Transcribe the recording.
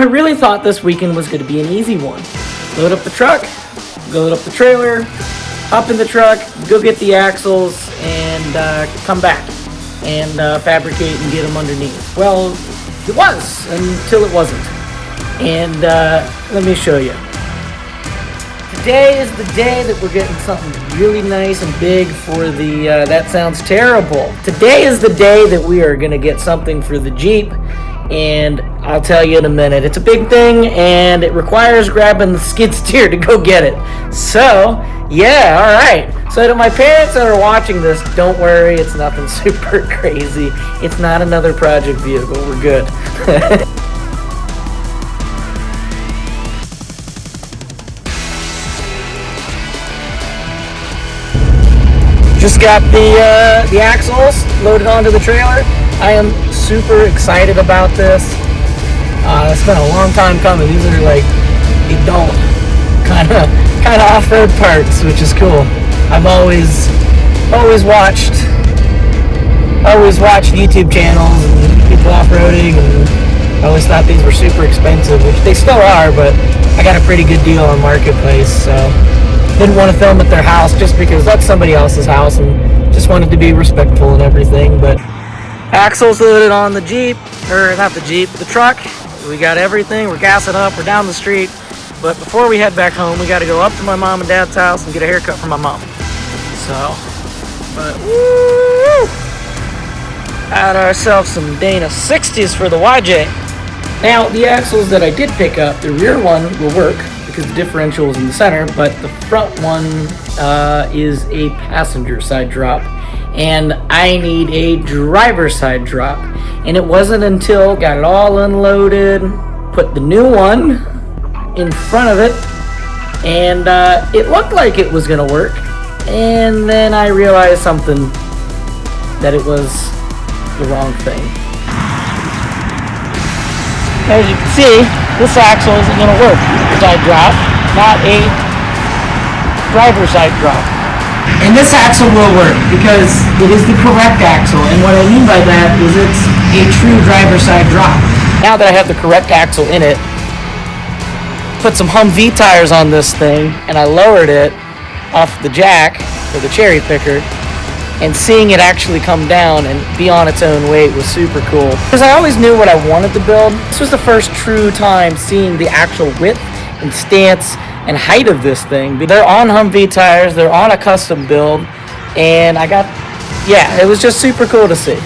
I really thought this weekend was going to be an easy one. Load up the truck, load up the trailer, hop in the truck, go get the axles, and come back and fabricate and get them underneath. Well, it was until it wasn't. And let me show you. Today is the day that we're getting something really nice and big for the, that sounds terrible. Today is the day that we are going to get something for the Jeep, and I'll tell you in a minute. It's a big thing, and it requires grabbing the skid steer to go get it. So, yeah, all right. So to my parents that are watching this, don't worry, it's nothing super crazy. It's not another project vehicle. We're good. Just got the axles loaded onto the trailer. I am super excited about this. It's been a long time coming. These are like adult kind of off-road parts, which is cool. I've always watched YouTube channels and people off-roading, and I always thought these were super expensive, which they still are, but I got a pretty good deal on Marketplace, so didn't want to film at their house just because that's somebody else's house, and just wanted to be respectful and everything. But axles loaded on the Jeep, or not the Jeep, the truck. We got everything. We're gassing up. We're down the street. But before we head back home, we got to go up to my mom and dad's house and get a haircut from my mom. So, but woo! Had ourselves some Dana 60s for the YJ. Now, the axles that I did pick up, the rear one will work because the differential is in the center, but the front one is a passenger side drop, and I need a driver side drop. And it wasn't until got it all unloaded, put the new one in front of it, and it looked like it was gonna work, and then I realized something, that it was the wrong thing. As you can see, this axle isn't gonna work. Side drop, not a driver side drop. And this axle will work because it is the correct axle, and what I mean by that is it's a true driver side drop. Now that I have the correct axle in it, put some Humvee tires on this thing, and I lowered it off the jack or the cherry picker, and seeing it actually come down and be on its own weight was super cool. Because I always knew what I wanted to build. This was the first true time seeing the actual width and stance and height of this thing. They're on Humvee tires, they're on a custom build, and it was just super cool to see.